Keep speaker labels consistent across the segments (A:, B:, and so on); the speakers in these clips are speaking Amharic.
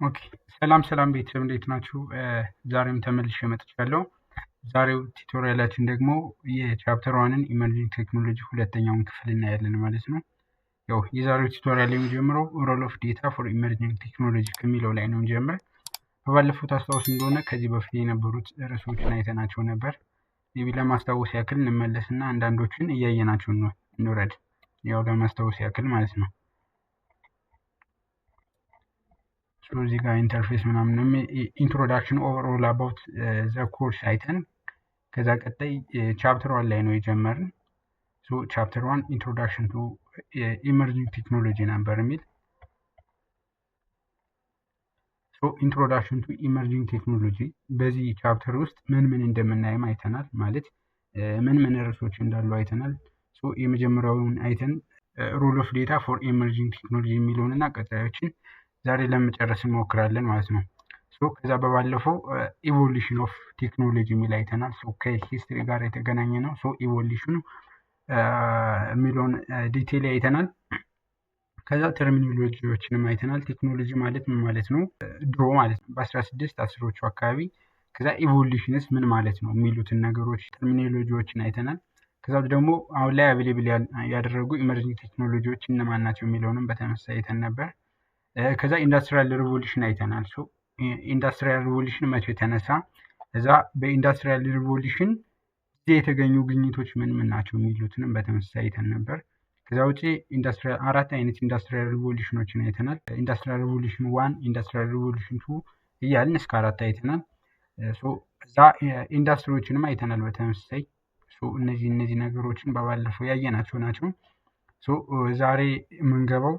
A: ኦኬ ሰላም ቤተሰብ እንዴት ናችሁ? ዛሬም ተመልሼ መጥቻለሁ። ዛሬው ቱቶሪያላችን ደግሞ የቻፕተር ዋንን ኢመርጂንግ ቴክኖሎጂ ሁለተኛውን ክፍል እናያለን ማለት ነው። ያው የዛሬው ቱቶሪያል የሚጀምረው ሮል ኦፍ ዴታ ፎር ኢመርጂንግ ቴክኖሎጂ ከሚለው ላይ ነው እንጀምር። በባለፉት አስታውስ እንደሆነ ከዚህ በፊት የነበሩት ርዕሶችን አይተናቸው ነበር። ቢ ለማስታወስ ያክል እንመለስና አንዳንዶችን እያየናቸው እንውረድ። ያው ለማስታወስ ያክል ማለት ነው። እዚህ ጋር ኢንተርፌስ ምናምን ኢንትሮዳክሽን ኦቨርኦል አባውት ዘ ኮርስ አይተን ከዛ ቀጣይ ቻፕተር ዋን ላይ ነው የጀመርን። ቻፕተር ዋን ኢንትሮዳክሽን ቱ ኢመርጂንግ ቴክኖሎጂ ነበር የሚል ኢንትሮዳክሽን ቱ ኢመርጂንግ ቴክኖሎጂ በዚህ ቻፕተር ውስጥ ምን እንደምናይም አይተናል። ማለት ምን ርዕሶች እንዳሉ አይተናል። የመጀመሪያውን አይተን ሮል ኦፍ ዴታ ፎር ኢመርጂንግ ቴክኖሎጂ የሚለውን እና ቀጣዮችን ዛሬ ለመጨረስ እንሞክራለን ማለት ነው። ከዛ በባለፈው ኢቮሉሽን ኦፍ ቴክኖሎጂ የሚል አይተናል። ከሂስትሪ ጋር የተገናኘ ነው። ኢቮሉሽኑ የሚለውን ዲቴይል አይተናል። ከዛ ተርሚኖሎጂዎችንም አይተናል። ቴክኖሎጂ ማለት ምን ማለት ነው? ድሮ ማለት ነው በ1610ዎቹ አካባቢ። ከዛ ኢቮሉሽንስ ምን ማለት ነው የሚሉትን ነገሮች ተርሚኖሎጂዎችን አይተናል። ከዛ ደግሞ አሁን ላይ አቬሌብል ያደረጉ ኢመርጂንግ ቴክኖሎጂዎች እነማን ናቸው የሚለውንም በተመሳሳይ አይተን ነበር። ከዛ ኢንዱስትሪያል ሪቮሉሽን አይተናል። ኢንዱስትሪያል ሪቮሉሽን መቼ የተነሳ፣ እዛ በኢንዱስትሪያል ሪቮሉሽን ጊዜ የተገኙ ግኝቶች ምን ናቸው የሚሉትንም በተመሳሳይ አይተን ነበር። ከዛ ውጪ አራት አይነት ኢንዱስትሪያል ሪቮሉሽኖችን አይተናል። ኢንዱስትሪያል ሪቮሉሽን 1፣ ኢንዱስትሪያል ሪቮሉሽን 2 እያልን እስከ 4 አይተናል። እዛ ኢንዱስትሪዎችንም አይተናል በተመሳሳይ። እነዚህ ነገሮችን በባለፈው ያየናቸው ናቸው። ዛሬ የምንገባው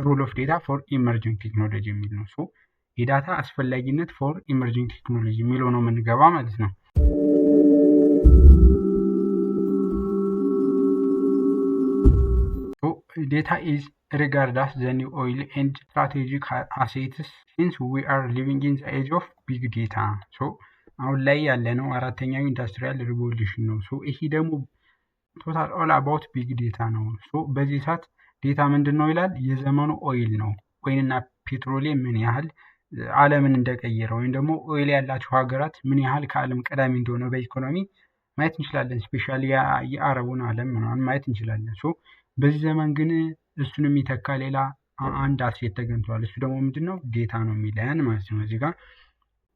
A: ሮል ኦፍ ዴታ ፎር ኢመርጂንግ ቴክኖሎጂ የሚል ነው። የዳታ አስፈላጊነት ፎር ኢመርጂንግ ቴክኖሎጂ የሚለው ነው የምንገባ ማለት ነው። ዴታ ኢዝ ሪጋርድ አስ ዘ ኒው ኦይል ኤንድ ስትራቴጂክ አሴትስ ሲንስ ዊ አር ሊቪንግ ኢን ዘ ኤጅ ኦፍ ቢግ ዴታ። አሁን ላይ ያለ ነው አራተኛው ኢንዱስትሪያል ሪቮሉሽን ነው። ይሄ ደግሞ ቶታል ኦል አባውት ቢግ ዴታ ነው። በዚህ ሰዓት ዴታ ምንድን ነው ይላል? የዘመኑ ኦይል ነው። ኦይልና ፔትሮሊየም ምን ያህል ዓለምን እንደቀየረ ወይም ደግሞ ኦይል ያላቸው ሀገራት ምን ያህል ከዓለም ቀዳሚ እንደሆነ በኢኮኖሚ ማየት እንችላለን። ስፔሻሊ የአረቡን ዓለም ምናምን ማየት እንችላለን። በዚህ ዘመን ግን እሱን የሚተካ ሌላ አንድ አሴት ተገኝቷል። እሱ ደግሞ ምንድነው? ዴታ ነው የሚለን ማለት ነው። እዚህ ጋር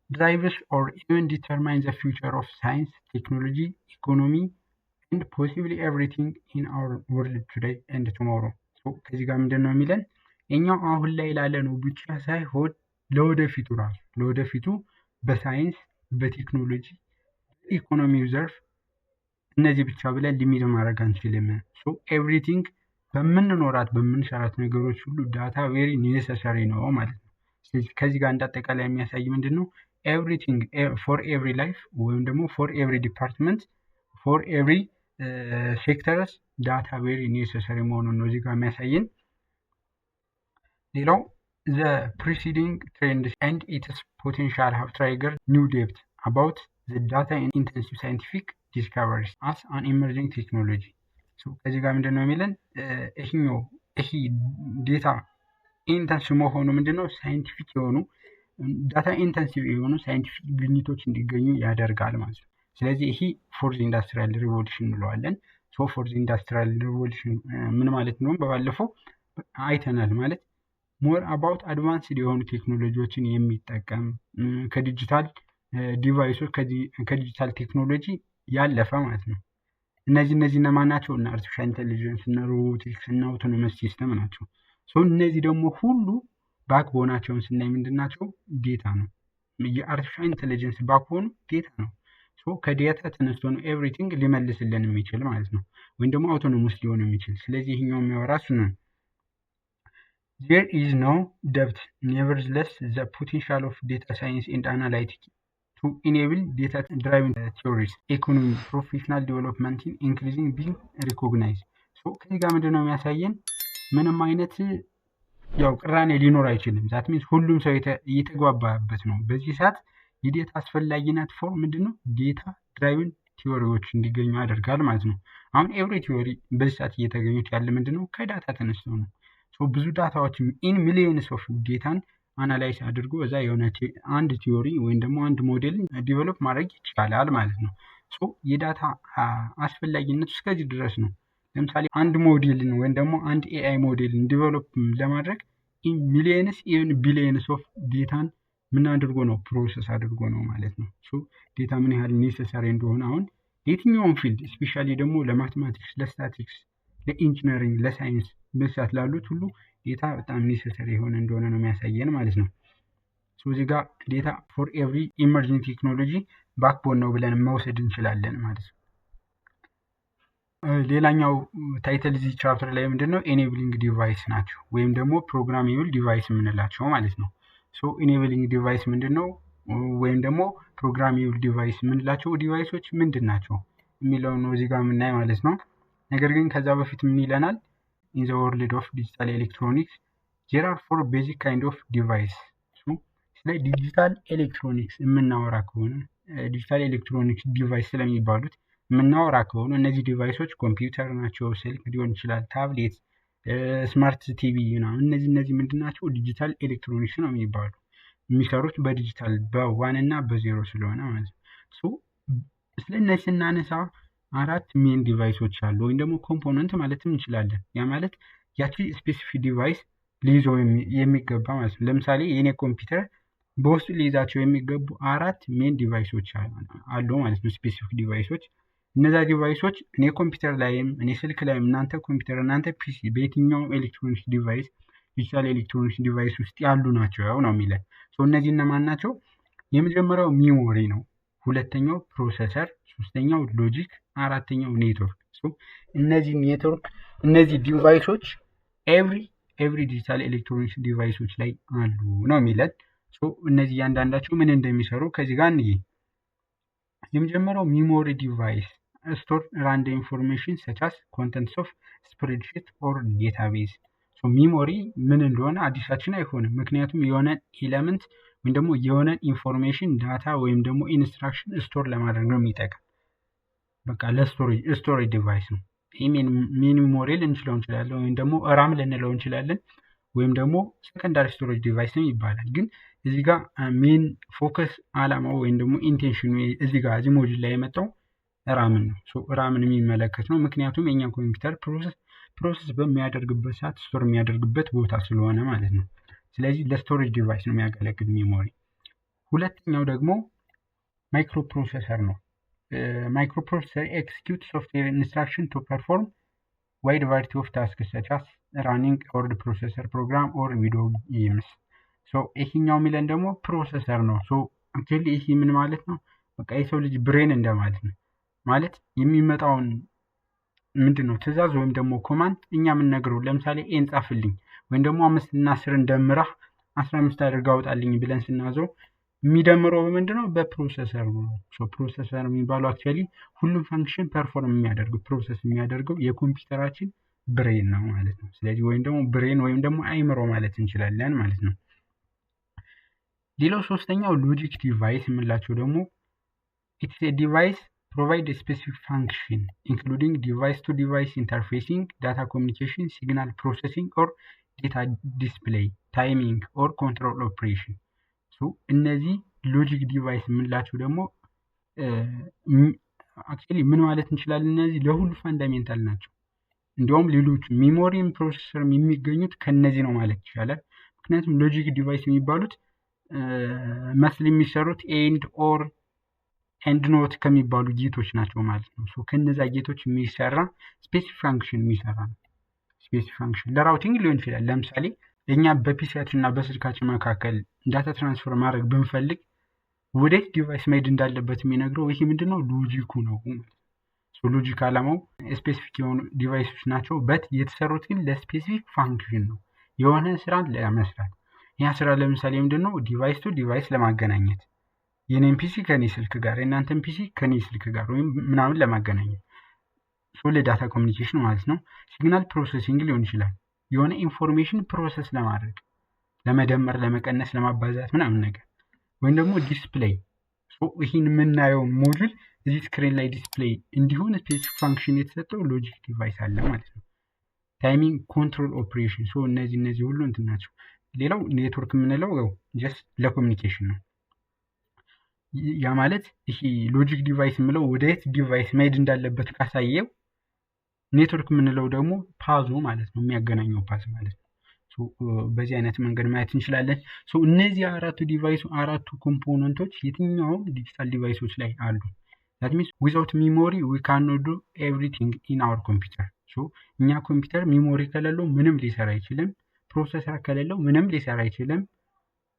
A: ድራይቭስ ኦር ኢቨን ዲተርማይን ዘ ፊውቸር ኦፍ ሳይንስ፣ ቴክኖሎጂ፣ ኢኮኖሚ ኤንድ ፖሲብሊ ኤቭሪቲንግ ኢን አወር ወርልድ ቱዴይ ኤንድ ቱሞሮ። ከዚህ ጋር ምንድን ነው የሚለን? እኛው አሁን ላይ ላለ ነው ብቻ ሳይሆን ለወደፊቱ በሳይንስ፣ በቴክኖሎጂ፣ በኢኮኖሚው ዘርፍ እነዚህ ብቻ ብለን ሊሚት ማድረግ አንችልም። ኤቭሪቲንግ በምንሰራት ነገሮች ሁሉ ዳታ ቬሪ ኔሰሰሪ ነው ማለት ነው። ስለዚህ ከዚህ ጋር እንዳጠቃላይ የሚያሳይ ምንድን ነው? ኤቭሪቲንግ ፎር ኤቭሪ ላይፍ ወይም ደግሞ ፎር ኤቭሪ ዲፓርትመንት ፎር ኤቭሪ ሴክተርስ ዳታ ቬሪ ኔሰሰሪ መሆኑን ነው እዚህ ጋር የሚያሳየን። ሌላው ዘ ፕሪሲዲንግ ትሬንድስ ኤንድ ኢትስ ፖቴንሻል ሃቭ ትራይገርድ ኒው ዴፕት አባውት ዘ ዳታ ኢንቴንሲቭ ሳይንቲፊክ ዲስካቨሪስ አስ አን ኢመርጂንግ ቴክኖሎጂ። ከዚህ ጋር ምንድን ነው የሚለን? ይሄ ዴታ ኢንተንሲቭ መሆኑ ምንድነው? ሳይንቲፊክ የሆኑ ዳታ ኢንተንሲቭ የሆኑ ሳይንቲፊክ ግኝቶች እንዲገኙ ያደርጋል ማለት ነው። ስለዚህ ይሄ ፎርዝ ኢንዱስትሪያል ሪቮሉሽን እንለዋለን። ፎርዝ ኢንዱስትሪያል ሪቮሉሽን ምን ማለት ነው? በባለፈው አይተናል። ማለት ሞር አባውት አድቫንስድ የሆኑ ቴክኖሎጂዎችን የሚጠቀም ከዲጂታል ዲቫይሶች ከዲጂታል ቴክኖሎጂ ያለፈ ማለት ነው። እነዚህ እነማን ናቸው? እና አርቲፊሻል ኢንቴሊጀንስ እና ሮቦቲክስ እና አውቶኖመስ ሲስተም ናቸው። እነዚህ ደግሞ ሁሉ ባክቦናቸውን ስናይ ምንድን ናቸው? ዴታ ነው። የአርቲፊሻል ኢንቴሊጀንስ ባክቦኑ ዴታ ነው። ከዴታ ተነስቶ ነው ኤቭሪቲንግ ሊመልስልን የሚችል ማለት ነው። ወይም ደግሞ አውቶኖመስ ሊሆን የሚችል። ስለዚህ ይህኛው የሚያወራ እሱ ነው። There is no depth, nevertheless, the potential of data science and analytics to enable data-driven theories, economy, professional development in increasing being recognized. ከዚህ ጋር ምንድን ነው የሚያሳየን? ምንም አይነት ቅራኔ ሊኖር አይችልም። ዛት ሚንስ ሁሉም ሰው እየተግባባበት ነው። በዚህ ሰዓት የዴታ አስፈላጊነት ፎር ምንድነው? ዴታ ድራይቭን ቲዎሪዎች እንዲገኙ ያደርጋል ማለት ነው። አሁን ኤቭሪ ቲዎሪ በዚህ ሰዓት እየተገኙት ያለ ምንድነው? ከዳታ ተነስተው ነው። ብዙ ዳታዎችን ኢን ሚሊየንስ ኦፍ ዴታን አናላይዝ አድርጎ እዛ የሆነ አንድ ቲዮሪ ወይም ደግሞ አንድ ሞዴልን ዲቨሎፕ ማድረግ ይቻላል ማለት ነው። የዳታ አስፈላጊነቱ እስከዚህ ድረስ ነው። ለምሳሌ አንድ ሞዴልን ወይም ደግሞ አንድ ኤአይ ሞዴልን ዲቨሎፕ ለማድረግ ኢን ሚሊየንስ ኢቨን ቢሊየንስ ኦፍ ዴታን ምን አድርጎ ነው ፕሮሰስ አድርጎ ነው ማለት ነው። ዴታ ምን ያህል ኔሰሰሪ እንደሆነ አሁን የትኛውም ፊልድ ስፔሻሊ ደግሞ ለማቴማቲክስ፣ ለስታቲክስ፣ ለኢንጂነሪንግ፣ ለሳይንስ መስራት ላሉት ሁሉ ዴታ በጣም ኔሰሰሪ የሆነ እንደሆነ ነው የሚያሳየን ማለት ነው። እዚህ ጋር ዴታ ፎር ኤቭሪ ኢመርጂንግ ቴክኖሎጂ ባክቦን ነው ብለን መውሰድ እንችላለን ማለት ነው። ሌላኛው ታይትል እዚህ ቻፕተር ላይ ምንድነው ኤኔብሊንግ ዲቫይስ ናቸው ወይም ደግሞ ፕሮግራሜብል ዲቫይስ የምንላቸው ማለት ነው። ኢኔብሊንግ ዲቫይስ ምንድነው ወይም ደግሞ ፕሮግራሜብል ዲቫይስ የምንላቸው ዲቫይሶች ምንድን ናቸው የሚለውን ነው እዚህ ጋር የምናይ ማለት ነው። ነገር ግን ከዛ በፊት ምን ይለናል? ኢን ዘ ወርልድ ኦፍ ዲጂታል ኤሌክትሮኒክስ ዜር አር ፎር ቤዚክ ካይንድ ኦፍ ዲቫይስ። ስለ ዲጂታል ኤሌክትሮኒክስ የምናወራ ከሆነ ዲጂታል ኤሌክትሮኒክስ ዲቫይስ ስለሚባሉት የምናወራ ከሆነ እነዚህ ዲቫይሶች ኮምፒውተር ናቸው፣ ስልክ ሊሆን ይችላል፣ ታብሌት፣ ስማርት ቲቪ ምናምን እነዚህ ምንድን ናቸው? ዲጂታል ኤሌክትሮኒክስ ነው የሚባሉ የሚሰሩት በዲጂታል በዋን እና በዜሮ ስለሆነ ማለት ነው። ስለ እነዚህ ስናነሳ አራት ሜን ዲቫይሶች አሉ ወይም ደግሞ ኮምፖነንት ማለትም እንችላለን። ያ ማለት ያቺ ስፔሲፊክ ዲቫይስ ሊይዘው የሚገባ ማለት ነው። ለምሳሌ የኔ ኮምፒውተር በውስጡ ሊይዛቸው የሚገቡ አራት ሜን ዲቫይሶች አሉ ማለት ነው፣ ስፔሲፊክ ዲቫይሶች። እነዛ ዲቫይሶች እኔ ኮምፒውተር ላይም እኔ ስልክ ላይም እናንተ ኮምፒውተር እናንተ ፒሲ በየትኛውም ኤሌክትሮኒክስ ዲቫይስ ዲጂታል ኤሌክትሮኒክስ ዲቫይስ ውስጥ ያሉ ናቸው ነው የሚለን። እነዚህ እነማን ናቸው? የመጀመሪያው ሚሞሪ ነው፣ ሁለተኛው ፕሮሰሰር፣ ሶስተኛው ሎጂክ፣ አራተኛው ኔትወርክ። እነዚህ ዲቫይሶች ኤቭሪ ዲጂታል ኤሌክትሮኒክስ ዲቫይሶች ላይ አሉ ነው የሚለን። እነዚህ እያንዳንዳቸው ምን እንደሚሰሩ ከዚህ ጋር እንይ። የመጀመሪያው ሚሞሪ ዲቫይስ ስቶር ራንደም ኢንፎርሜሽን ሰቻስ ኮንተንትስ ኦፍ ስፕሬድሺት ኦር ዴታቤዝ። ሚሞሪ ምን እንደሆነ አዲሳችን አይሆንም፣ ምክንያቱም የሆነ ኤለመንት ወይም ደግሞ የሆነ ኢንፎርሜሽን ዳታ ወይም ደግሞ ኢንስትራክሽን ስቶር ለማድረግ ነው የሚጠቅም። በቃ ለስቶሬጅ ዲቫይስ ነው። ይህ ሚሞሪ ልንችለው እንችላለን ወይም ደግሞ ራም ልንለው እንችላለን ወይም ደግሞ ሰከንዳሪ ስቶሬጅ ዲቫይስ ነው ይባላል። ግን እዚህ ጋር ሜን ፎከስ አላማው ወይም ደግሞ ኢንቴንሽኑ እዚህ ጋር እዚህ ሞጁል ላይ የመጣው ራምን ነው። ራምን የሚመለከት ነው፣ ምክንያቱም የኛ ኮምፒውተር ፕሮሰስ በሚያደርግበት ሰዓት ስቶር የሚያደርግበት ቦታ ስለሆነ ማለት ነው። ስለዚህ ለስቶሬጅ ዲቫይስ ነው የሚያገለግል ሜሞሪ። ሁለተኛው ደግሞ ማይክሮፕሮሰሰር ነው። ማይክሮፕሮሰሰር ኤክስኪዩት ሶፍትዌር ኢንስትራክሽን ቱ ፐርፎርም ዋይድ ቫራይቲ ኦፍ ታስክስ ሰች አስ ራኒንግ ወርድ ፕሮሰሰር ፕሮግራም ኦር ቪዲዮ ጌምስ። ይሄኛው የሚለን ደግሞ ፕሮሰሰር ነው። አክቹዋሊ ይሄ ምን ማለት ነው? በቃ የሰው ልጅ ብሬን እንደማለት ነው። ማለት የሚመጣውን ምንድን ነው ትእዛዝ ወይም ደግሞ ኮማንድ እኛ የምንነግረው። ለምሳሌ ኤን ጻፍልኝ ወይም ደግሞ 5 እና 10 እንደምራህ 15 አድርጋ አውጣልኝ ብለን ስናዘው የሚደምረው በምንድን ነው? በፕሮሰሰር ነው። ፕሮሰሰር የሚባለው አክቹዋሊ ሁሉም ፋንክሽን ፐርፎርም የሚያደርገው ፕሮሰስ የሚያደርገው የኮምፒውተራችን ብሬን ነው ማለት ነው። ስለዚህ ወይም ደግሞ ብሬን ወይም ደግሞ አይምሮ ማለት እንችላለን ማለት ነው። ሌላው ሶስተኛው ሎጂክ ዲቫይስ የምንላቸው ደግሞ ኢትስ ኤ ዲቫይስ provide a specific function including device to device interfacing, data communication, signal processing or data display, timing or control operation. እነዚህ ሎጂክ ዲቫይስ የምንላቸው ደግሞ አክቹዋሊ ምን ማለት እንችላለን? እነዚህ ለሁሉ ፋንዳሜንታል ናቸው። እንዲሁም ሌሎቹ ሚሞሪም ፕሮሰሰርም የሚገኙት ከነዚህ ነው ማለት ይቻላል። ምክንያቱም ሎጂክ ዲቫይስ የሚባሉት መስል የሚሰሩት ኤንድ ኖት ከሚባሉ ጌቶች ናቸው ማለት ነው። ከነዛ ጌቶች የሚሰራ ስፔሲፊክ ፋንክሽን የሚሰራ ነው። ስፔሲፊክ ፋንክሽን ለራውቲንግ ሊሆን ይችላል። ለምሳሌ እኛ በፒሲያችን እና በስልካችን መካከል ዳታ ትራንስፈር ማድረግ ብንፈልግ ወዴት ዲቫይስ መሄድ እንዳለበት የሚነግረው ይሄ ምንድነው? ሎጂኩ ነው። ሎጂክ አላማው ስፔሲፊክ የሆኑ ዲቫይሶች ናቸው። የተሰሩት ግን ለስፔሲፊክ ፋንክሽን ነው፣ የሆነ ስራን ለመስራት። ያ ስራ ለምሳሌ ምንድነው? ዲቫይስ ቱ ዲቫይስ ለማገናኘት፣ የኔን ፒሲ ከኔ ስልክ ጋር፣ የእናንተን ፒሲ ከኔ ስልክ ጋር ወይም ምናምን ለማገናኘት፣ ለዳታ ኮሚኒኬሽን ማለት ነው። ሲግናል ፕሮሰሲንግ ሊሆን ይችላል፣ የሆነ ኢንፎርሜሽን ፕሮሰስ ለማድረግ፣ ለመደመር፣ ለመቀነስ፣ ለማባዛት ምናምን ነገር። ወይም ደግሞ ዲስፕሌይ፣ ይህን የምናየው ሞጁል እዚህ ስክሪን ላይ ዲስፕሌይ እንዲሆን ስፔሲፊክ ፋንክሽን የተሰጠው ሎጂክ ዲቫይስ አለ ማለት ነው። ታይሚንግ ኮንትሮል ኦፕሬሽን። ሶ እነዚህ ሁሉ እንትን ናቸው። ሌላው ኔትወርክ የምንለው ያው ጀስት ለኮሚኒኬሽን ነው። ያ ማለት ይሄ ሎጂክ ዲቫይስ የምለው ወደ የት ዲቫይስ መሄድ እንዳለበት ካሳየው፣ ኔትወርክ የምንለው ደግሞ ፓዙ ማለት ነው፣ የሚያገናኘው ፓዝ ማለት ነው። በዚህ አይነት መንገድ ማየት እንችላለን። እነዚህ አራቱ ኮምፖነንቶች የትኛውም ዲጂታል ዲቫይሶች ላይ አሉ። ዛት ሚንስ ዊዛውት ሚሞሪ ዊ ካን ዱ ኤቭሪቲንግ ኢን አወር ኮምፒውተር። እኛ ኮምፒውተር ሚሞሪ ከሌለው ምንም ሊሰራ አይችልም። ፕሮሰሰር ከሌለው ምንም ሊሰራ አይችልም።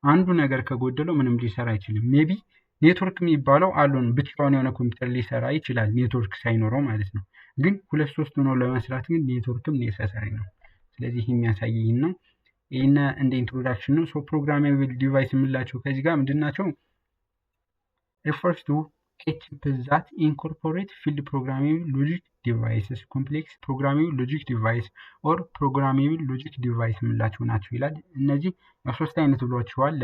A: አንዱ ነገር ከጎደለው ምንም ሊሰራ አይችልም። ሜቢ ኔትወርክ የሚባለው አሉን ብቻውን የሆነ ኮምፒውተር ሊሰራ ይችላል፣ ኔትወርክ ሳይኖረው ማለት ነው። ግን 2-3 ሆነው ለመስራት ግን ኔትወርክም ኔሰሰሪ ነው። ስለዚህ የሚያሳየኝ ነው። ይህን እንደ ኢንትሮዳክሽን ነው። ፕሮግራሜብል ዲቫይስ የምላቸው ከዚህ ጋር ምንድን ናቸው? refers to a chip that incorporate field programmable logic devices, complex programmable logic device or programmable logic device የምላቸው ናቸው ይላል። እነዚህ ሶስት አይነት ብሏቸዋል።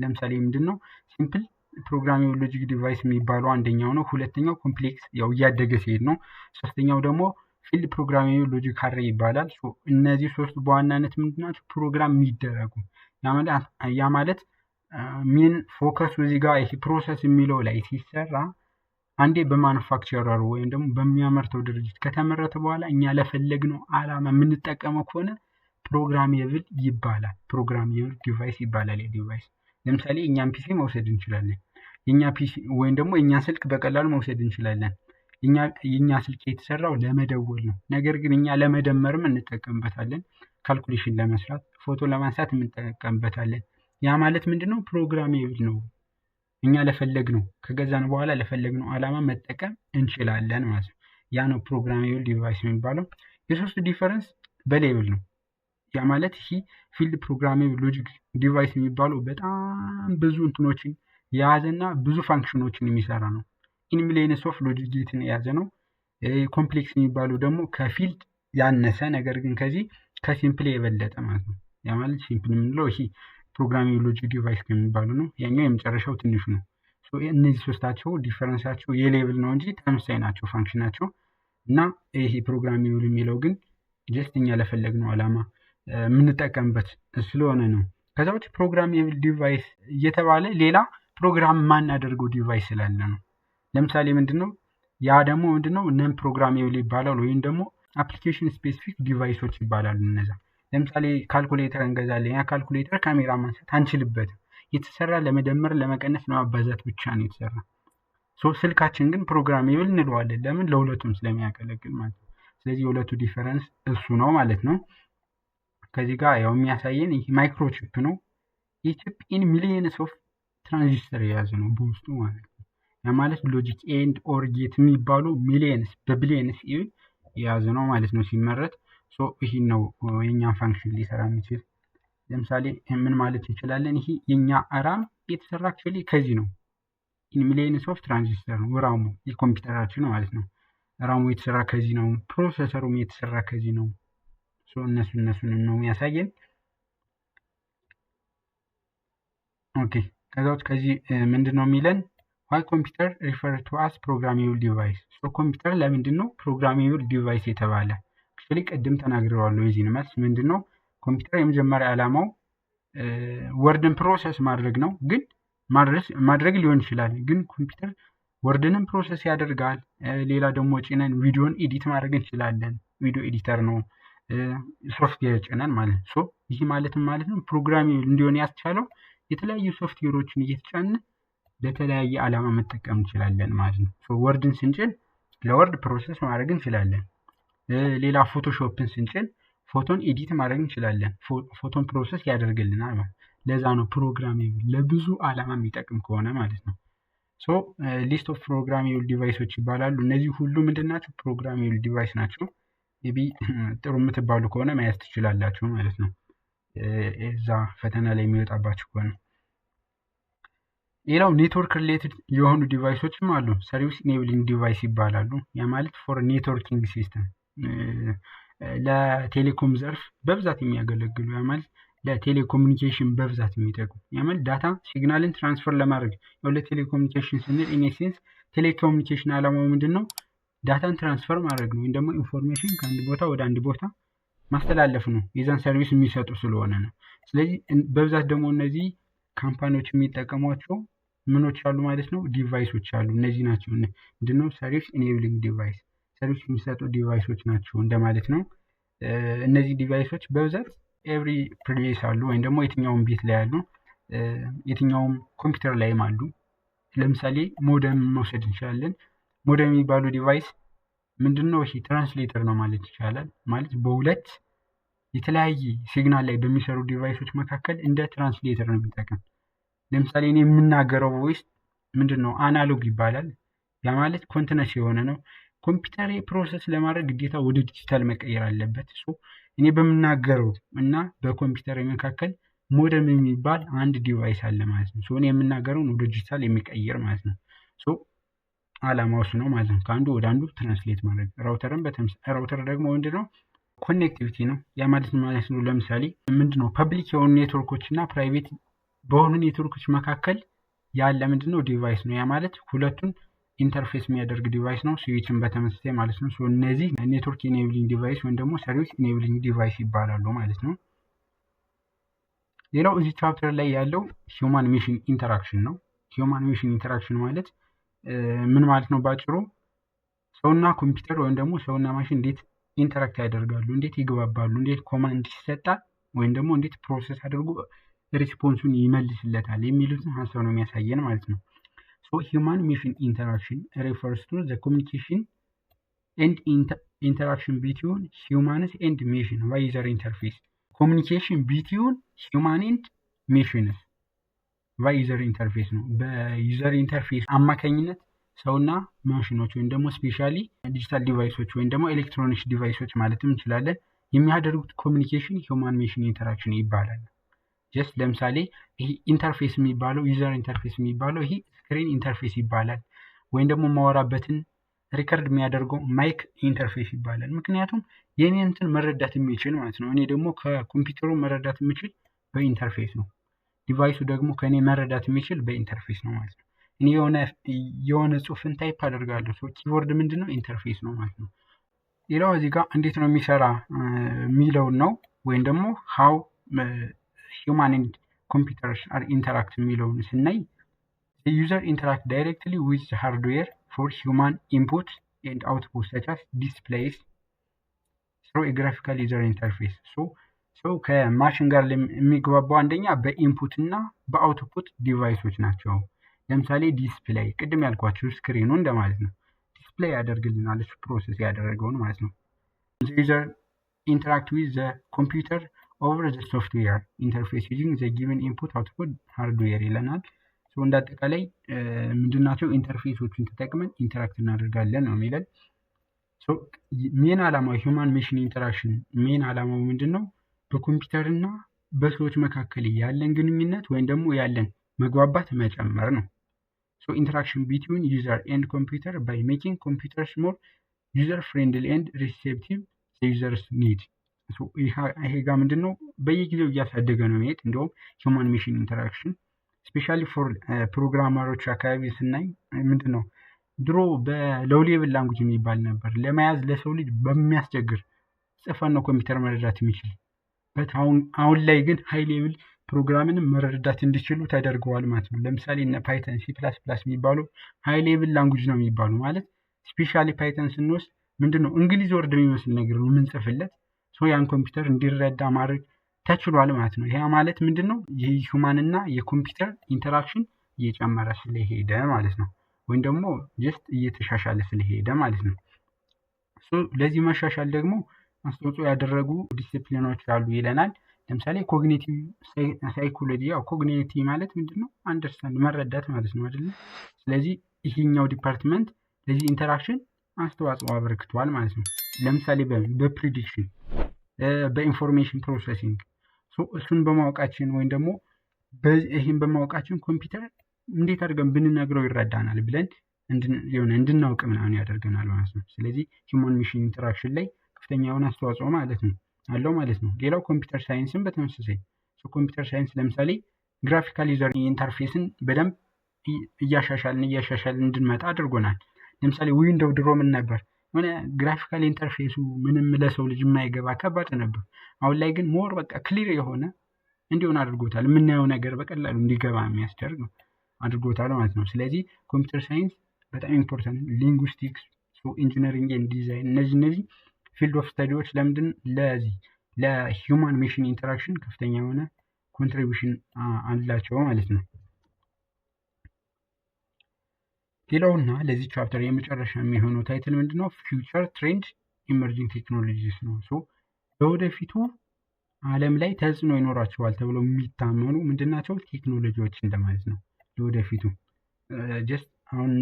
A: ለምሳሌ ምንድን ነው? ሲምፕል ፕሮግራሜብል ሎጂክ ዲቫይስ የሚባለው አንደኛው ነው። ሁለተኛው ኮምፕሌክስ ያው እያደገ ሲሄድ ነው። ሶስተኛው ደግሞ ፊልድ ፕሮግራሚንግ ሎጂክ አሬ ይባላል። እነዚህ ሶስት በዋናነት ምንድናቸው? ፕሮግራም የሚደረጉ ያ ማለት ሚን ፎከሱ እዚህ ጋር ይሄ ፕሮሰስ የሚለው ላይ ሲሰራ አንዴ በማኑፋክቸረሩ ወይም ደግሞ በሚያመርተው ድርጅት ከተመረተ በኋላ እኛ ለፈለግነው ዓላማ የምንጠቀመው ከሆነ ፕሮግራሜብል ይባላል። ፕሮግራሜብል ዲቫይስ ይባላል። የዲቫይስ ለምሳሌ እኛን ፒሲ መውሰድ እንችላለን። የኛ ፒሲ ወይም ደግሞ የኛ ስልክ በቀላሉ መውሰድ እንችላለን። የኛ ስልክ የተሰራው ለመደወል ነው። ነገር ግን እኛ ለመደመርም እንጠቀምበታለን። ካልኩሌሽን ለመስራት፣ ፎቶ ለማንሳት እንጠቀምበታለን። ያ ማለት ምንድነው? ፕሮግራሜብል ነው። እኛ ለፈለግነው ከገዛን በኋላ ለፈለግነው ዓላማ መጠቀም እንችላለን ማለት ነው። ያ ነው ፕሮግራሜብል ዲቫይስ የሚባለው። የሶስቱ ዲፈረንስ በሌብል ነው። ያ ማለት ይሄ ፊልድ ፕሮግራሜብል ሎጂክ ዲቫይስ የሚባለው በጣም ብዙ እንትኖችን የያዘና ብዙ ፋንክሽኖችን የሚሰራ ነው። ኢን ሚሊየንስ ኦፍ ሎጂክ ጌትን የያዘ ነው። ኮምፕሌክስ የሚባለው ደግሞ ከፊልድ ያነሰ ነገር ግን ከዚህ ከሲምፕል የበለጠ ማለት ነው። ያ ማለት ሲምፕል የምንለው ይሄ ፕሮግራሚንግ ሎጂክ ዲቫይስ ከሚባሉ ነው። ያኛው የመጨረሻው ትንሹ ነው። እነዚህ ሶስታቸው ዲፈረንሳቸው የሌብል ነው እንጂ ተመሳሳይ ናቸው ፋንክሽናቸው። እና ይሄ ፕሮግራሚንግ የሚለው ግን ጀስት እኛ ለፈለግነው ዓላማ የምንጠቀምበት ስለሆነ ነው። ከዛ ውጭ ፕሮግራሜብል ዲቫይስ እየተባለ ሌላ ፕሮግራም ማናደርገው ዲቫይስ ስላለ ነው። ለምሳሌ ምንድነው? ያ ደግሞ ምንድነው? ነን ፕሮግራሜብል ይባላል፣ ወይም ደግሞ አፕሊኬሽን ስፔሲፊክ ዲቫይሶች ይባላሉ እነዛ። ለምሳሌ ካልኩሌተር እንገዛለን። ያ ካልኩሌተር ካሜራ ማንሳት አንችልበትም። የተሰራ ለመደመር፣ ለመቀነስ፣ ለማባዛት ብቻ ነው የተሰራ። ስልካችን ግን ፕሮግራሜብል እንለዋለን። ለምን? ለሁለቱም ስለሚያገለግል ማለት ነው። ስለዚህ የሁለቱ ዲፈረንስ እሱ ነው ማለት ነው። ከዚህ ጋር ያው የሚያሳየን ይህ ማይክሮቺፕ ነው። ይህ ቺፕ ኢን ሚሊየንስ ኦፍ ትራንዚስተር የያዘ ነው በውስጡ ማለት ነው። ያ ማለት ሎጂክ ኤንድ ኦር ጌት የሚባሉ ሚሊየንስ በቢሊየንስ የያዘ ነው ማለት ነው ሲመረት። ይህ ነው የኛን ፋንክሽን ሊሰራ የሚችል። ለምሳሌ ምን ማለት እንችላለን? ይሄ የኛ ራም የተሰራ አክቹዋሊ ከዚህ ነው። ኢን ሚሊየንስ ኦፍ ትራንዚስተር ነው ራሙ፣ የኮምፒውተራችን ማለት ነው። ራሙ የተሰራ ከዚህ ነው። ፕሮሰሰሩም የተሰራ ከዚህ ነው። እነሱን ነው የሚያሳየን። ኦኬ ከዚህ ምንድን ነው የሚለን? ዋይ ኮምፒውተር ሪፈር ቱ አስ ፕሮግራሜብል ዲቫይስ። ኮምፒውተር ለምንድን ነው ፕሮግራሜብል ዲቫይስ የተባለ? አክቹዋሊ ቅድም ተናግሬዋለሁ። የዚህን መልስ ምንድን ነው? ኮምፒውተር የመጀመሪያ ዓላማው ወርድን ፕሮሰስ ማድረግ ነው። ግን ማድረግ ሊሆን ይችላል። ግን ኮምፒውተር ወርድንም ፕሮሰስ ያደርጋል። ሌላ ደግሞ ጭነን ቪዲዮን ኤዲት ማድረግ እንችላለን። ቪዲዮ ኤዲተር ነው ሶፍትዌር ጭነን ማለት ነው። ይህ ማለትም ማለት ነው ፕሮግራሚንግ እንዲሆን ያስቻለው የተለያዩ ሶፍትዌሮችን እየተጫነ ለተለያየ ዓላማ መጠቀም እንችላለን ማለት ነው። ወርድን ስንጭን ለወርድ ፕሮሰስ ማድረግ እንችላለን። ሌላ ፎቶሾፕን ስንጭን ፎቶን ኤዲት ማድረግ እንችላለን። ፎቶን ፕሮሰስ ያደርግልናል ማለት ነው። ለዛ ነው ፕሮግራሚንግ ለብዙ ዓላማ የሚጠቅም ከሆነ ማለት ነው። ሊስት ኦፍ ፕሮግራሜብል ዲቫይሶች ይባላሉ። እነዚህ ሁሉ ምንድን ናቸው? ፕሮግራሜብል ዲቫይስ ናቸው። ቢ ጥሩ የምትባሉ ከሆነ መያዝ ትችላላችሁ ማለት ነው። እዛ ፈተና ላይ የሚወጣባችሁ ከሆነ። ሌላው ኔትወርክ ሪሌትድ የሆኑ ዲቫይሶችም አሉ። ሰርቪስ ኢኔብሊንግ ዲቫይስ ይባላሉ። ያ ማለት ፎር ኔትወርኪንግ ሲስተም ለቴሌኮም ዘርፍ በብዛት የሚያገለግሉ፣ ያ ማለት ለቴሌኮሙኒኬሽን በብዛት የሚጠቅሙ፣ ያ ማለት ዳታ ሲግናልን ትራንስፈር ለማድረግ ያው ለቴሌኮሙኒኬሽን ስንል ኢኔሴንስ ቴሌኮሙኒኬሽን ዓላማው ምንድን ነው? ዳታን ትራንስፈር ማድረግ ነው። ወይም ደግሞ ኢንፎርሜሽን ከአንድ ቦታ ወደ አንድ ቦታ ማስተላለፍ ነው፣ የዛን ሰርቪስ የሚሰጡ ስለሆነ ነው። ስለዚህ በብዛት ደግሞ እነዚህ ካምፓኒዎች የሚጠቀሟቸው ምኖች አሉ ማለት ነው፣ ዲቫይሶች አሉ። እነዚህ ናቸው ምንድነው ሰርቪስ ኢኔብሊንግ ዲቫይስ፣ ሰርቪስ የሚሰጡ ዲቫይሶች ናቸው እንደማለት ነው። እነዚህ ዲቫይሶች በብዛት ኤቭሪ ፕሌስ አሉ፣ ወይም ደግሞ የትኛውም ቤት ላይ አሉ፣ የትኛውም ኮምፒውተር ላይም አሉ። ለምሳሌ ሞደም መውሰድ እንችላለን። ሞደም የሚባሉ ዲቫይስ ምንድነው? ይሄ ትራንስሌተር ነው ማለት ይቻላል። ማለት በሁለት የተለያየ ሲግናል ላይ በሚሰሩ ዲቫይሶች መካከል እንደ ትራንስሌተር ነው የሚጠቀም። ለምሳሌ እኔ የምናገረው ቮይስ ምንድነው? አናሎግ ይባላል። ያ ማለት ኮንቲነስ የሆነ ነው። ኮምፒውተር ፕሮሰስ ለማድረግ ግዴታ ወደ ዲጂታል መቀየር አለበት። እኔ በምናገረው እና በኮምፒውተር መካከል ሞደም የሚባል አንድ ዲቫይስ አለ ማለት ነው። እኔ የምናገረውን ወደ ዲጂታል የሚቀይር ማለት ነው። አላማው እሱ ነው ማለት ነው፣ ከአንዱ ወደ አንዱ ትራንስሌት ማድረግ። ራውተር ደግሞ ምንድነው? ኮኔክቲቪቲ ነው። ያ ማለት ነው ለምሳሌ ምንድነው ፐብሊክ የሆኑ ኔትወርኮች እና ፕራይቬት በሆኑ ኔትወርኮች መካከል ያለ ምንድነው ዲቫይስ ነው። ያ ማለት ሁለቱን ኢንተርፌስ የሚያደርግ ዲቫይስ ነው። ስዊችን በተመሳሳይ ማለት ነው። እነዚህ ኔትወርክ ኢኔብሊንግ ዲቫይስ ወይም ደግሞ ሰርቪስ ኢኔብሊንግ ዲቫይስ ይባላሉ ማለት ነው። ሌላው እዚህ ቻፕተር ላይ ያለው ሂውማን ሜሽን ኢንተራክሽን ነው። ሂውማን ሜሽን ኢንተራክሽን ማለት ምን ማለት ነው? ባጭሩ ሰውና ኮምፒውተር ወይም ደግሞ ሰውና ማሽን እንዴት ኢንተራክት ያደርጋሉ፣ እንዴት ይግባባሉ፣ እንዴት ኮማንድ ይሰጣል ወይም ደግሞ እንዴት ፕሮሰስ አድርጎ ሪስፖንሱን ይመልስለታል የሚሉትን ሀሳብ ነው የሚያሳየን ማለት ነው። ሂውማን ሜሽን ኢንተራክሽን ሪፈርስ ቱ ዘ ኮሚኒኬሽን ኤንድ ኢንተራክሽን ቢትዊን ሂውማንስ ኤንድ ሜሽን ባይ ዩዘር ኢንተርፌስ። ኮሚኒኬሽን ቢትዊን ሂውማን ኤንድ ሜሽንስ ባይ ዩዘር ኢንተርፌስ ነው። በዩዘር ኢንተርፌስ አማካኝነት ሰውና ማሽኖች ወይም ደግሞ ስፔሻሊ ዲጂታል ዲቫይሶች ወይም ደግሞ ኤሌክትሮኒክስ ዲቫይሶች ማለትም እንችላለን የሚያደርጉት ኮሚኒኬሽን ሂውማን ሜሽን ኢንተራክሽን ይባላል። ጀስት ለምሳሌ ይሄ ኢንተርፌስ የሚባለው ዩዘር ኢንተርፌስ የሚባለው ይሄ ስክሪን ኢንተርፌስ ይባላል። ወይም ደግሞ ማወራበትን ሪከርድ የሚያደርገው ማይክ ኢንተርፌስ ይባላል። ምክንያቱም የኔን እንትን መረዳት የሚችል ማለት ነው። እኔ ደግሞ ከኮምፒውተሩ መረዳት የሚችል በኢንተርፌስ ነው። ዲቫይሱ ደግሞ ከእኔ መረዳት የሚችል በኢንተርፌስ ነው ማለት ነው። እኔ የሆነ ጽሁፍን ታይፕ አደርጋለሁ። ኪቦርድ ምንድነው? ኢንተርፌስ ነው ማለት ነው። ሌላው እዚህ ጋር እንዴት ነው የሚሰራ የሚለውን ነው፣ ወይም ደግሞ ሃው ሂውማን ኤንድ ኮምፒውተርስ አር ኢንተራክት የሚለውን ስናይ ዩዘር ኢንተራክት ዳይሬክትሊ ዊዝ ሃርድዌር ፎር ሂውማን ኢንፑት ኤንድ አውትፑት ሰች አስ ዲስፕሌይስ ትሩ ግራፊካል ዩዘር ኢንተርፌስ። ሰው ከማሽን ጋር የሚግባባው አንደኛ በኢንፑት እና በአውትፑት ዲቫይሶች ናቸው። ለምሳሌ ዲስፕሌይ ቅድም ያልኳቸው ስክሪኑ እንደማለት ነው። ዲስፕሌይ ያደርግልናል እሱ ፕሮሰስ ያደረገውን ማለት ነው። ዩዘር ኢንተራክት ዊዝ ዘ ኮምፒውተር ኦቨር ዘ ሶፍትዌር ኢንተርፌስ ዩዚንግ ዘ ጊቨን ኢንፑት አውትፑት ሃርድዌር ይለናል። እንዳጠቃላይ ምንድናቸው? ኢንተርፌሶችን ተጠቅመን ኢንተራክት እናደርጋለን ነው የሚለን። ሜን ዓላማው ሂውማን ሜሽን ኢንተራክሽን ሜን ዓላማው ምንድን ነው? በኮምፒውተር እና በሰዎች መካከል ያለን ግንኙነት ወይም ደግሞ ያለን መግባባት መጨመር ነው። ኢንተራክሽን ቢትዊን ዩዘር ኤንድ ኮምፒውተር ባይ ሜኪንግ ኮምፒውተርስ ሞር ዩዘር ፍሬንድሊ ኤንድ ሪሴፕቲቭ ዩዘርስ ኒድ። ይሄ ጋር ምንድን ነው? በየጊዜው እያሳደገ ነው የሚሄድ። እንዲሁም ሂውማን ሜሽን ኢንተራክሽን ስፔሻሊ ፎር ፕሮግራመሮች አካባቢ ስናይ ምንድን ነው ድሮ በሎው ሌቭል ላንጉጅ የሚባል ነበር። ለመያዝ ለሰው ልጅ በሚያስቸግር ጽፈን ነው ኮምፒውተር መረዳት የሚችል። አሁን ላይ ግን ሃይ ሌቭል ፕሮግራምንም መረዳት እንዲችሉ ተደርገዋል ማለት ነው። ለምሳሌ እነ ፓይተን፣ ሲ ፕላስ ፕላስ የሚባሉ ሃይ ሌቭል ላንጉጅ ነው የሚባሉ ማለት። ስፔሻሊ ፓይተን ስንወስድ ምንድነው እንግሊዝ ወርድ የሚመስል ነገር ነው የምንጽፍለት። ያን ኮምፒውተር እንዲረዳ ማድረግ ተችሏል ማለት ነው። ይሄ ማለት ምንድነው? የሂውማን እና የኮምፒውተር ኢንተራክሽን እየጨመረ ስለሄደ ማለት ነው። ወይም ደግሞ ጀስት እየተሻሻለ ስለሄደ ማለት ነው። ለዚህ መሻሻል ደግሞ አስተዋጽኦ ያደረጉ ዲሲፕሊኖች አሉ ይለናል። ለምሳሌ ኮግኒቲቭ ሳይኮሎጂ። ያው ኮግኒቲቭ ማለት ምንድነው? አንደርስታንድ መረዳት ማለት ነው አይደል? ስለዚህ ይሄኛው ዲፓርትመንት ለዚህ ኢንተራክሽን አስተዋጽኦ አበርክቷል ማለት ነው። ለምሳሌ በፕሪዲክሽን በኢንፎርሜሽን ፕሮሰሲንግ እሱን በማወቃችን ወይም ደግሞ ይህን በማወቃችን ኮምፒውተር እንዴት አድርገን ብንነግረው ይረዳናል ብለን እንድናውቅ ምናምን ያደርገናል ማለት ነው። ስለዚህ ሂውማን ሜሽን ኢንተራክሽን ላይ ከፍተኛ የሆነ አስተዋጽኦ ማለት ነው አለው ማለት ነው። ሌላው ኮምፒውተር ሳይንስን በተመሳሳይ ኮምፒውተር ሳይንስ ለምሳሌ ግራፊካል ዩዘር ኢንተርፌስን በደንብ እያሻሻልን እንድንመጣ አድርጎናል። ለምሳሌ ዊንዶው ድሮ ምን ነበር? ሆነ ግራፊካል ኢንተርፌሱ ምንም ለሰው ልጅ የማይገባ ከባድ ነበር። አሁን ላይ ግን ሞር በቃ ክሊር የሆነ እንዲሆን አድርጎታል። የምናየው ነገር በቀላሉ እንዲገባ የሚያስደርግ ነው አድርጎታል ማለት ነው። ስለዚህ ኮምፒውተር ሳይንስ በጣም ኢምፖርታንት፣ ሊንጉስቲክስ፣ ኢንጂነሪንግ ኤንድ ዲዛይን እነዚህ ፊልድ ኦፍ ስተዲዎች ለምንድን ለዚህ ለሂውማን ሜሽን ኢንተራክሽን ከፍተኛ የሆነ ኮንትሪቢሽን አላቸው ማለት ነው። ሌላውና ለዚህ ቻፕተር የመጨረሻ የሚሆነው ታይትል ምንድነው? ፊውቸር ትሬንድ ኢመርጂንግ ቴክኖሎጂስ ነው። ለወደፊቱ ዓለም ላይ ተጽዕኖ ይኖራቸዋል ተብለው የሚታመኑ ምንድናቸው? ቴክኖሎጂዎች እንደማለት ነው። ለወደፊቱ ጀስት አሁን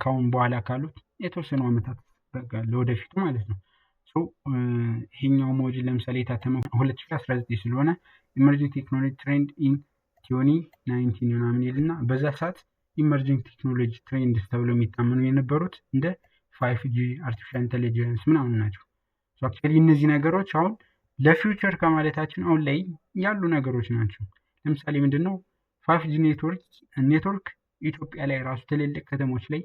A: ካሁን በኋላ ካሉት የተወሰኑ ዓመታት በቃ ለወደፊቱ ማለት ነው። ይሄኛው ሞጁል ለምሳሌ የታተመው 2019 ስለሆነ ኢመርጂንግ ቴክኖሎጂ ትሬንድ ኢን 2019 ምናምን ይልና በዛ ሰዓት ኢመርጂንግ ቴክኖሎጂ ትሬንድ ተብለው የሚታመኑ የነበሩት እንደ 5G፣ አርቲፊሻል ኢንተለጀንስ ምናምን ናቸው። አክቹዋሊ እነዚህ ነገሮች አሁን ለፊውቸር ከማለታችን አሁን ላይ ያሉ ነገሮች ናቸው። ለምሳሌ ምንድነው 5G ኔትወርክ ኢትዮጵያ ላይ ራሱ ትልልቅ ከተሞች ላይ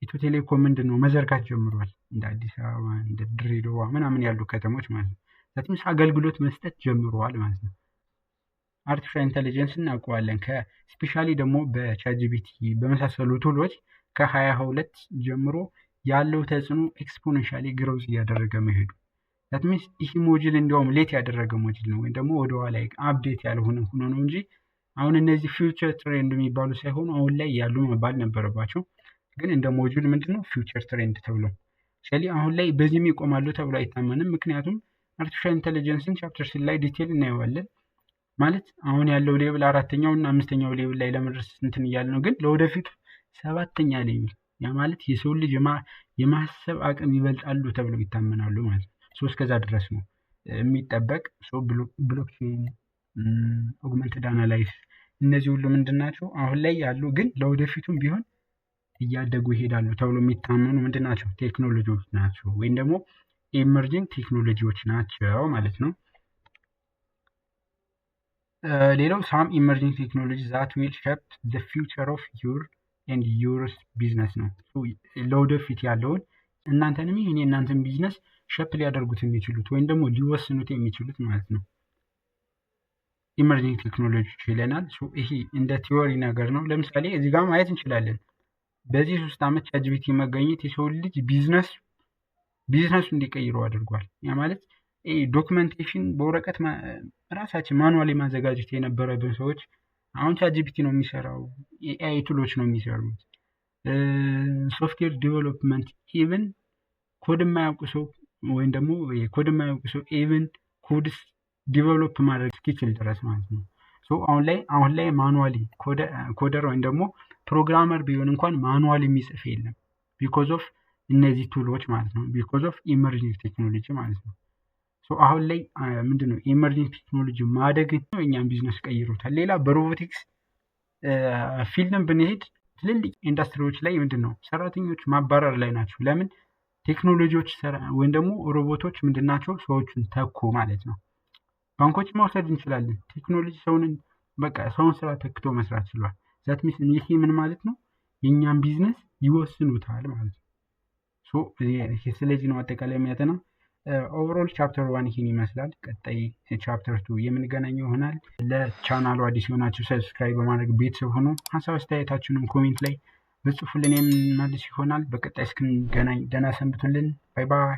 A: ኢትዮ ቴሌኮም ምንድነው መዘርጋት ጀምሯል። እንደ አዲስ አበባ እንደ ድሬዳዋ ምናምን ያሉ ከተሞች ማለት ነው። ትንሽ አገልግሎት መስጠት ጀምረዋል ማለት ነው። አርቲፊሻል ኢንተለጀንስ እናውቀዋለን። ከስፔሻሊ ደግሞ በቻትጂፒቲ በመሳሰሉ ቱሎች ከ2022 ጀምሮ ያለው ተጽዕኖ ኤክስፖኔንሻሊ ግሮዝ እያደረገ መሄዱ ሚንስ ይህ ሞጁል እንዲያውም ሌት ያደረገ ሞጁል ነው፣ ወይም ደግሞ ወደኋላ አፕዴት ያልሆነ ሆኖ ነው እንጂ አሁን እነዚህ ፊውቸር ትሬንድ የሚባሉ ሳይሆኑ አሁን ላይ ያሉ መባል ነበረባቸው። ግን እንደ ሞጁል ምንድነው ፊውቸር ትሬንድ ተብሎ አሁን ላይ በዚህም ይቆማሉ ተብሎ አይታመንም። ምክንያቱም አርቲፊሻል ኢንተለጀንስን ቻፕተር ላይ ዲቴል እናየዋለን። ማለት አሁን ያለው ሌብል 4ኛው እና 5ኛው ሌብል ላይ ለመድረስ እንትን እያለ ነው። ግን ለወደፊቱ 7ኛ ሌብል ያ ማለት የሰው ልጅ የማሰብ አቅም ይበልጣሉ ተብለው ይታመናሉ ማለት ነው። እስከዛ ድረስ ነው የሚጠበቅ። ብሎክቼን፣ ኦግመንትድ አናላይሲስ እነዚህ ሁሉ ምንድን ናቸው? አሁን ላይ ያሉ ግን ለወደፊቱም ቢሆን እያደጉ ይሄዳሉ ተብሎ የሚታመኑ ምንድን ናቸው? ቴክኖሎጂዎች ናቸው፣ ወይም ደግሞ ኤመርጂንግ ቴክኖሎጂዎች ናቸው ማለት ነው። ሌላው ሳም ኢመርጂንግ ቴክኖሎጂ ዛት ዊል ሼፕ ዘ ፊውቸር ኦፍ ዩር ኤንድ ዩርስ ቢዝነስ ነው። ለወደፊት ያለውን እናንተንም ይህን የእናንተን ቢዝነስ ሸፕ ሊያደርጉት የሚችሉት ወይም ደግሞ ሊወስኑት የሚችሉት ማለት ነው ኢመርጂንግ ቴክኖሎጂ ይለናል። ይሄ እንደ ቲዎሪ ነገር ነው። ለምሳሌ እዚህ ጋር ማየት እንችላለን። በዚህ 3 ዓመት ቻትጂፒቲ መገኘት የሰው ልጅ ቢዝነሱ እንዲቀይረው አድርጓል። ያ ማለት ዶክመንቴሽን በወረቀት ራሳችን ማኑዋሊ ማዘጋጀት የነበረብን ሰዎች አሁን ቻትጂፒቲ ነው የሚሰራው። ኤአይ ቱሎች ነው የሚሰሩት። ሶፍትዌር ዲቨሎፕመንት ኢቭን ኮድ የማያውቁ ሰው ወይም ደግሞ ኮድ የማያውቁ ሰው ኢቭን ኮድስ ዲቨሎፕ ማድረግ እስኪችል ድረስ ማለት ነው። አሁን ላይ ማኑዋሊ ኮደር ወይም ደግሞ ፕሮግራመር ቢሆን እንኳን ማኑዋሊ የሚጽፍ የለም። ቢኮዝ ኦፍ እነዚህ ቱሎች ማለት ነው። ቢኮዝ ኦፍ ኢመርጂንግ ቴክኖሎጂ ማለት ነው። አሁን ላይ ምንድነው ኢመርጂንግ ቴክኖሎጂ ማደግ ነው እኛም ቢዝነስ ቀይሮታል። ሌላ በሮቦቲክስ ፊልድን ብንሄድ ትልልቅ ኢንዱስትሪዎች ላይ ምንድነው ሰራተኞች ማባረር ላይ ናቸው። ለምን? ቴክኖሎጂዎች ወይም ደግሞ ሮቦቶች ምንድናቸው ሰዎችን ተኩ ማለት ነው። ባንኮች መውሰድ እንችላለን። ቴክኖሎጂ ሰውን ስራ ተክቶ መስራት ችሏል። ዛት ሚንስ ይሄ ምን ማለት ነው? የእኛም ቢዝነስ ይወስኑታል ማለት ነው። ስለዚህ ነው አጠቃላይ የሚያጠናው። ኦቨርኦል ቻፕተር 1 ይህን ይመስላል። ቀጣይ ቻፕተር 2 የምንገናኘው ይሆናል። ለቻናሉ አዲስ የሆናችሁ ሰብስክራይብ በማድረግ ቤተሰብ ሆኖ ሀሳብ አስተያየታችሁንም ኮሜንት ላይ በጽፉልን የምንመልስ ይሆናል። በቀጣይ እስክንገናኝ ደህና ሰንብቱልን። ባይ ባይ።